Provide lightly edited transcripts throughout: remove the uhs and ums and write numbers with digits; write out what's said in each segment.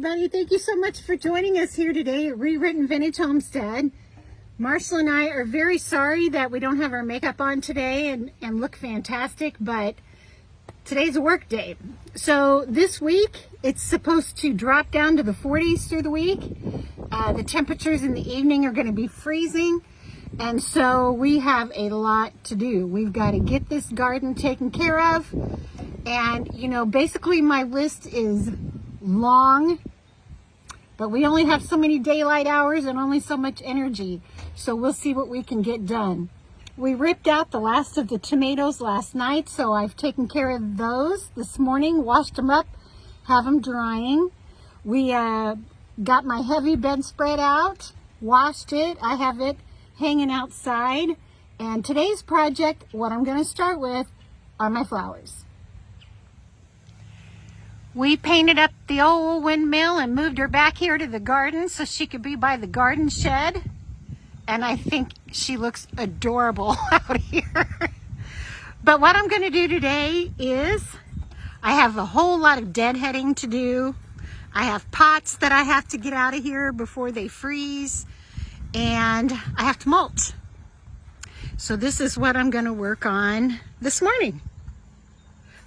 Everybody, thank you so much for joining us here today at Re-Ritten Vintage Homestead. Marshall and I are very sorry that we don't have our makeup on today and look fantastic, but today's a work day. So this week, it's supposed to drop down to the 40s through the week. The temperatures in the evening are going to be freezing, and so we have a lot to do. We've got to get this garden taken care of, and you know, basically my list is long, but we only have so many daylight hours and only so much energy, so we'll see what we can get done. We ripped out the last of the tomatoes last night, so I've taken care of those this morning, washed them up, have them drying. We got my heavy bedspread out, washed it. I have it hanging outside, and today's project, what I'm going to start with, are my flowers. We painted up the old windmill and moved her back here to the garden so she could be by the garden shed. And I think she looks adorable out here. But what I'm going to do today is I have a whole lot of deadheading to do. I have pots that I have to get out of here before they freeze. And I have to mulch. So this is what I'm going to work on this morning.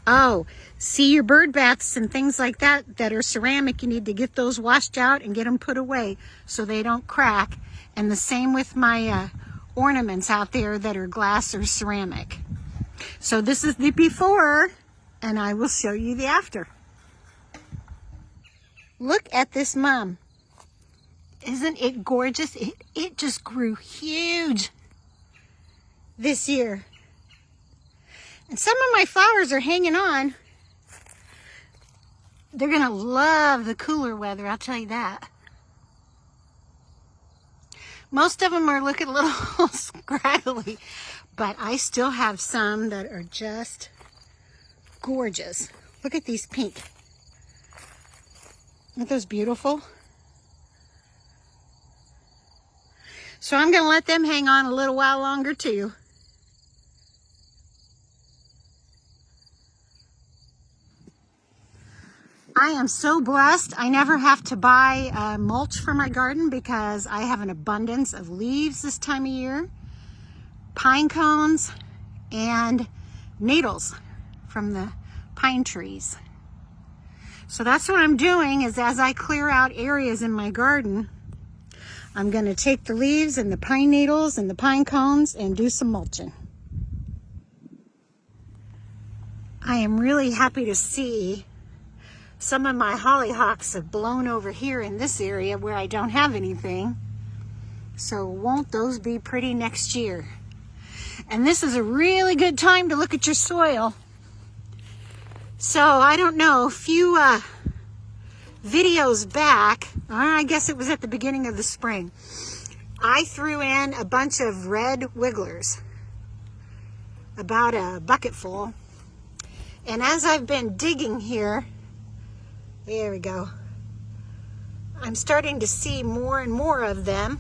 Oh, see your bird baths and things like that that are ceramic, you need to get those washed out and get them put away so they don't crack. And the same with my ornaments out there that are glass or ceramic. So this is the before, and I will show you the after. Look at this mum. Isn't it gorgeous? It just grew huge this year. And some of my flowers are hanging on. They're going to love the cooler weather, I'll tell you that. Most of them are looking a little scraggly, but I still have some that are just gorgeous. Look at these pink. Aren't those beautiful? So I'm going to let them hang on a little while longer too. I am so blessed. I never have to buy mulch for my garden because I have an abundance of leaves this time of year, pine cones, and needles from the pine trees. So that's what I'm doing, is as I clear out areas in my garden, I'm going to take the leaves and the pine needles and the pine cones and do some mulching. I am really happy to see some of my hollyhocks have blown over here in this area where I don't have anything. So won't those be pretty next year? And this is a really good time to look at your soil. So I don't know, a few videos back, or I guess it was at the beginning of the spring, I threw in a bunch of red wigglers, about a bucket full. And as I've been digging here, there we go, I'm starting to see more and more of them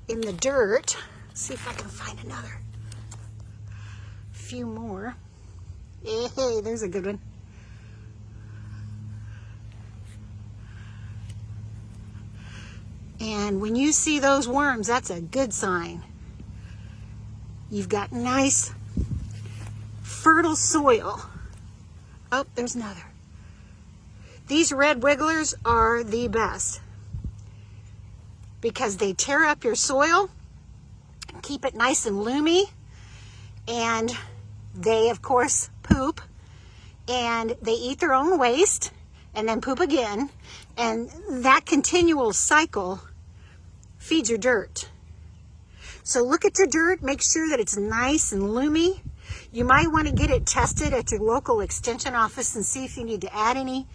in the dirt. Let's see if I can find another few more. Hey, there's a good one. And when you see those worms, that's a good sign. You've got nice, fertile soil. Oh, there's another. These red wigglers are the best because they tear up your soil, keep it nice and loomy, and they, of course, poop, and they eat their own waste and then poop again, and that continual cycle feeds your dirt. So look at your dirt, make sure that it's nice and loomy. You might want to get it tested at your local extension office and see if you need to add any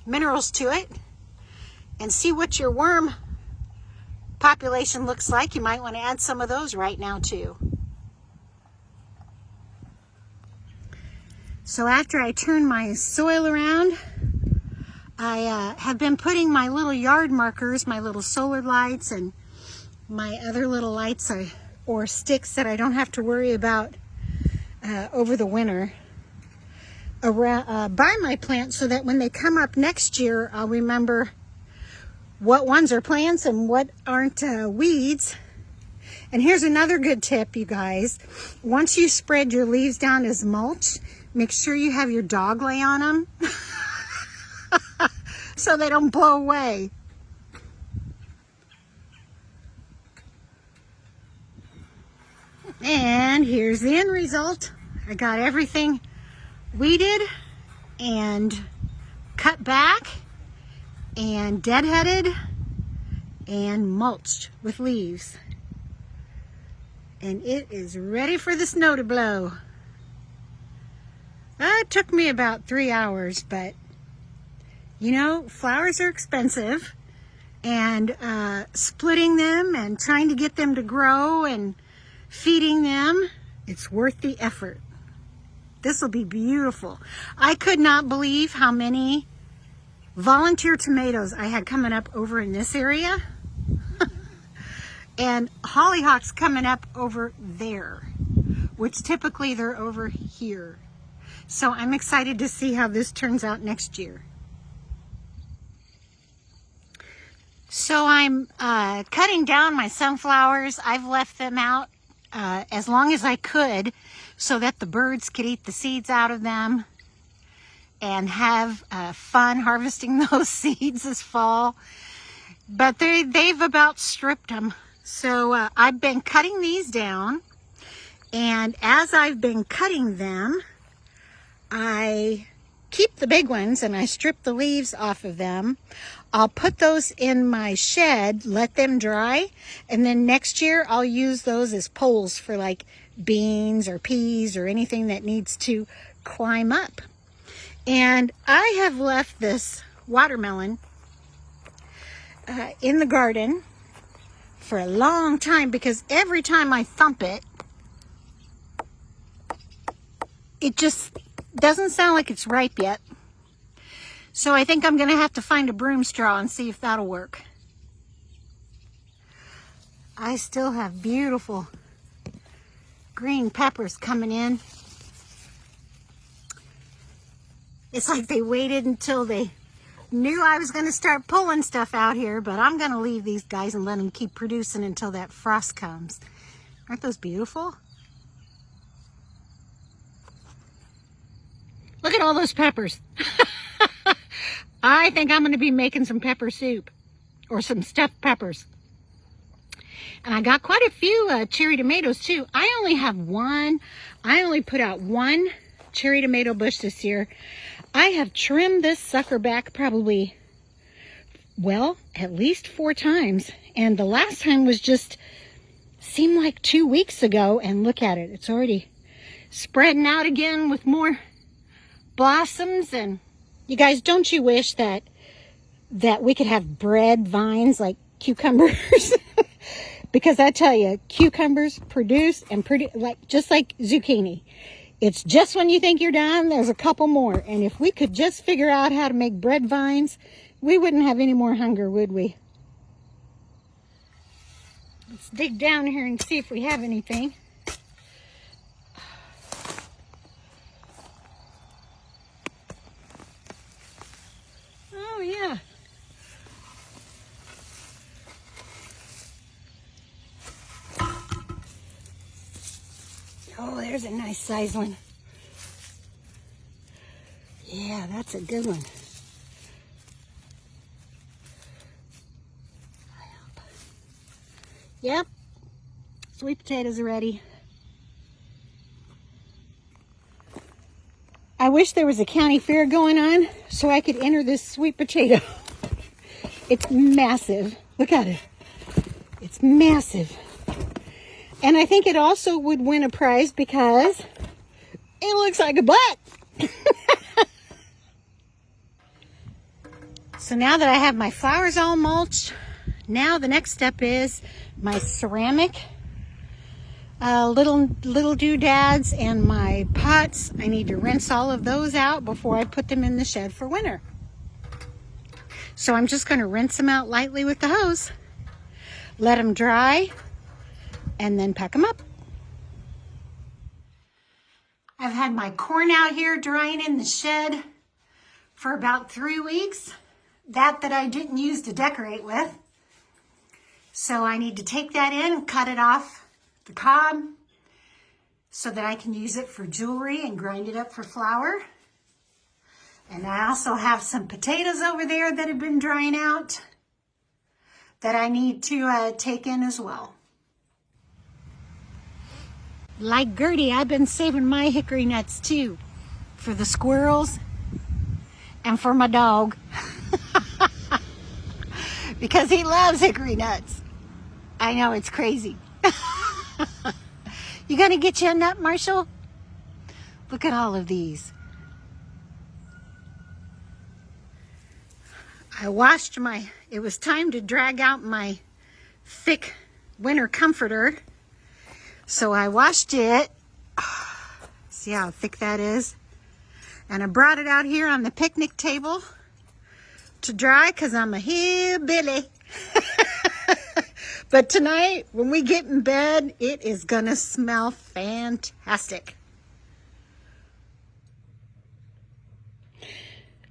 minerals to it, and see what your worm population looks like. You might want to add some of those right now too. So after I turn my soil around, I have been putting my little yard markers, my little solar lights, and my other little lights or sticks that I don't have to worry about over the winter around, by my plants so that when they come up next year, I'll remember what ones are plants and what aren't weeds. And here's another good tip, you guys. Once you spread your leaves down as mulch, make sure you have your dog lay on them so they don't blow away. And here's the end result. I got everything weeded and cut back and deadheaded and mulched with leaves. And it is ready for the snow to blow. It took me about 3 hours, but you know, flowers are expensive, and splitting them and trying to get them to grow and feeding them, it's worth the effort. This will be beautiful. I could not believe how many volunteer tomatoes I had coming up over in this area. And hollyhocks coming up over there, which typically they're over here. So I'm excited to see how this turns out next year. So I'm cutting down my sunflowers. I've left them out as long as I could so that the birds could eat the seeds out of them and have fun harvesting those seeds this fall. But they've about stripped them. So I've been cutting these down, and as I've been cutting them, I keep the big ones and I strip the leaves off of them. I'll put those in my shed, let them dry, and then next year I'll use those as poles for like beans or peas or anything that needs to climb up. And I have left this watermelon in the garden for a long time because every time I thump it, it just doesn't sound like it's ripe yet. So I think I'm going to have to find a broom straw and see if that'll work. I still have beautiful green peppers coming in. It's like they waited until they knew I was going to start pulling stuff out here, but I'm going to leave these guys and let them keep producing until that frost comes. Aren't those beautiful? Look at all those peppers. I think I'm going to be making some pepper soup or some stuffed peppers. And I got quite a few cherry tomatoes too. I only have one. I only put out one cherry tomato bush this year. I have trimmed this sucker back probably, well, at least 4 times. And the last time was just, seemed like 2 weeks ago. And look at it. It's already spreading out again with more blossoms. And you guys, don't you wish that we could have bread vines like cucumbers? Because I tell you, cucumbers produce like just like zucchini. It's just when you think you're done, there's a couple more. And if we could just figure out how to make bread vines, we wouldn't have any more hunger, would we? Let's dig down here and see if we have anything. Oh, yeah. Oh, there's a nice size one. Yeah, that's a good one. Yep, sweet potatoes are ready. I wish there was a county fair going on so I could enter this sweet potato. It's massive. Look at it. It's massive. And I think it also would win a prize because it looks like a butt. So now that I have my flowers all mulched, now the next step is my ceramic little doodads and my pots. I need to rinse all of those out before I put them in the shed for winter. So I'm just going to rinse them out lightly with the hose, let them dry, and then pack them up. I've had my corn out here drying in the shed for about 3 weeks. That I didn't use to decorate with. So I need to take that in and cut it off the cob so that I can use it for jewelry and grind it up for flour. And I also have some potatoes over there that have been drying out that I need to take in as well. Like Gertie, I've been saving my hickory nuts too, for the squirrels and for my dog, because he loves hickory nuts. I know, it's crazy. You gonna get you a nut, Marshall? Look at all of these. I washed it was time to drag out my thick winter comforter. So I washed it. See how thick that is? And I brought it out here on the picnic table to dry because I'm a hillbilly. But tonight, when we get in bed, it is gonna smell fantastic.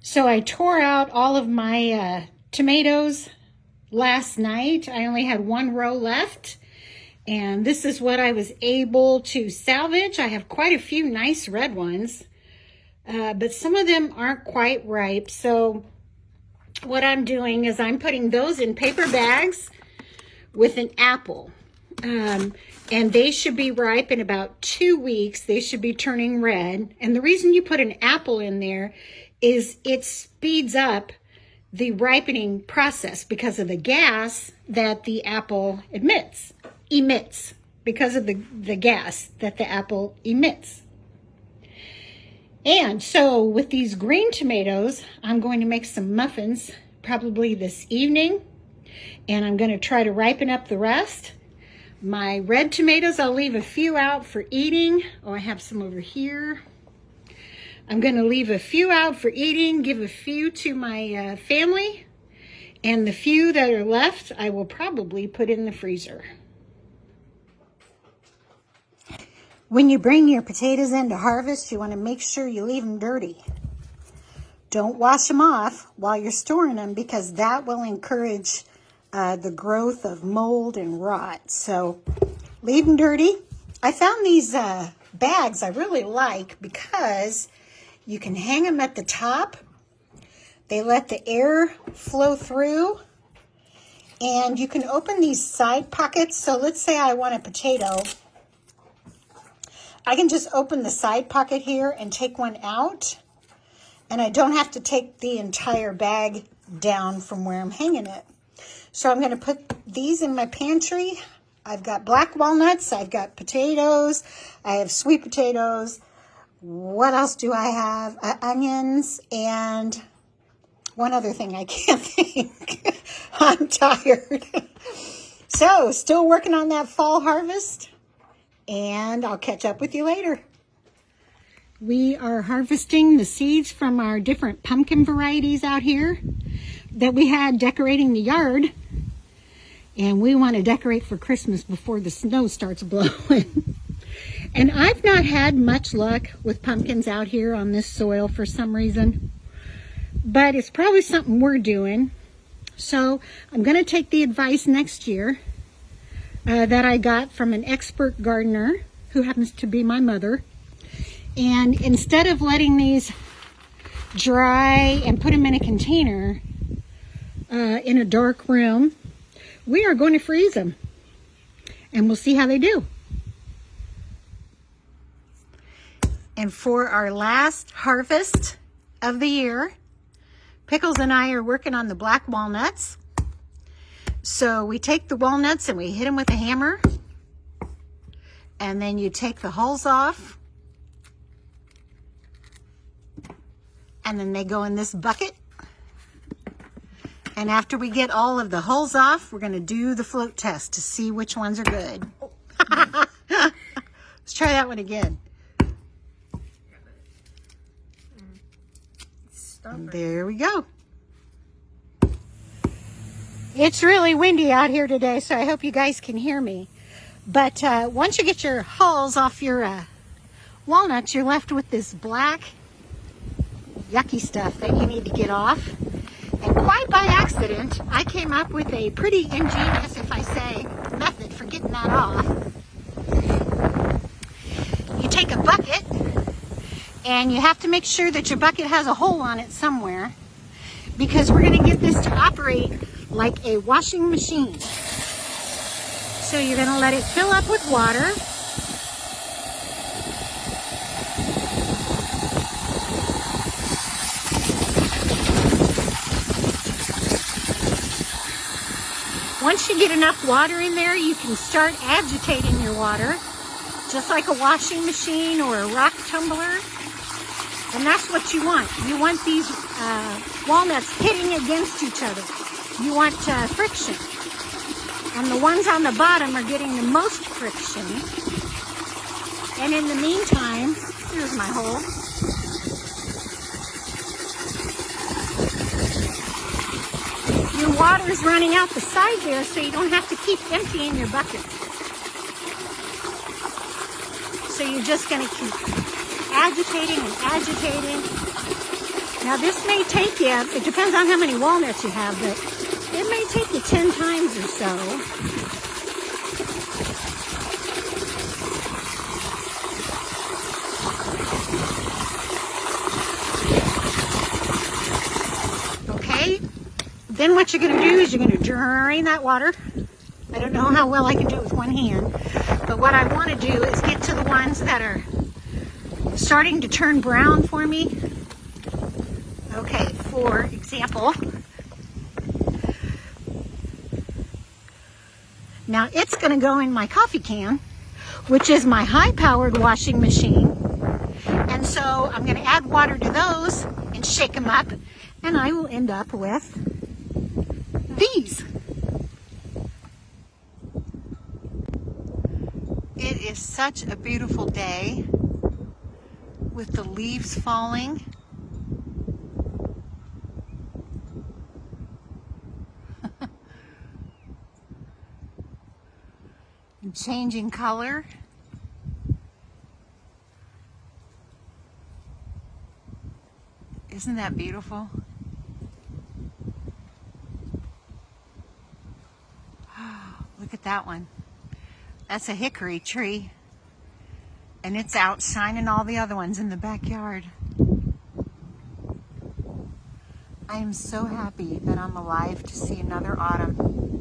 So I tore out all of my tomatoes last night. I only had 1 row left. And this is what I was able to salvage. I have quite a few nice red ones, but some of them aren't quite ripe. So what I'm doing is I'm putting those in paper bags with an apple. And they should be ripe in about 2 weeks. They should be turning red. And the reason you put an apple in there is it speeds up the ripening process because of the gas that the apple emits because of the gas that the apple emits. And so with these green tomatoes, I'm going to make some muffins probably this evening, and I'm going to try to ripen up the rest. My red tomatoes, I'll leave a few out for eating. Oh, I have some over here. I'm going to leave a few out for eating, give a few to my family, and the few that are left, I will probably put in the freezer. When you bring your potatoes in to harvest, you want to make sure you leave them dirty. Don't wash them off while you're storing them, because that will encourage the growth of mold and rot. So leave them dirty. I found these bags I really like because you can hang them at the top. They let the air flow through. And you can open these side pockets. So let's say I want a potato. I can just open the side pocket here and take one out. And I don't have to take the entire bag down from where I'm hanging it. So I'm going to put these in my pantry. I've got black walnuts. I've got potatoes. I have sweet potatoes. What else do I have? Onions and one other thing I can't think. I'm tired. So still working on that fall harvest. And I'll catch up with you later. We are harvesting the seeds from our different pumpkin varieties out here that we had decorating the yard. And we want to decorate for Christmas before the snow starts blowing. And I've not had much luck with pumpkins out here on this soil for some reason. But it's probably something we're doing. So I'm going to take the advice next year that I got from an expert gardener who happens to be my mother. And instead of letting these dry and put them in a container in a dark room, we are going to freeze them. And we'll see how they do. And for our last harvest of the year, Pickles and I are working on the black walnuts. So we take the walnuts and we hit them with a hammer. And then you take the hulls off. And then they go in this bucket. And after we get all of the hulls off, we're going to do the float test to see which ones are good. Let's try that one again. And there we go. It's really windy out here today, so I hope you guys can hear me. But once you get your hulls off your walnuts, you're left with this black, yucky stuff that you need to get off. And quite by accident, I came up with a pretty ingenious, if I say, method for getting that off. You take a bucket, and you have to make sure that your bucket has a hole on it somewhere, because we're going to get this to operate like a washing machine. So you're going to let it fill up with water. Once you get enough water in there, you can start agitating your water, just like a washing machine or a rock tumbler. And that's what you want. You want these walnuts hitting against each other. You want friction. And the ones on the bottom are getting the most friction. And in the meantime, here's my hole. Your water's running out the side there, so you don't have to keep emptying your bucket. So you're just going to keep agitating and agitating. Now this may take you, it depends on how many walnuts you have, but it may take you 10 times or so. Okay, then what you're going to do is you're going to drain that water. I don't know how well I can do it with one hand, but what I want to do is get to the ones that are starting to turn brown for me. Okay, for example, now it's going to go in my coffee can, which is my high-powered washing machine. And so I'm going to add water to those and shake them up, and I will end up with these. It is such a beautiful day with the leaves falling. And changing color. Isn't that beautiful? Look at that one. That's a hickory tree. And it's outshining all the other ones in the backyard. I am so happy that I'm alive to see another autumn.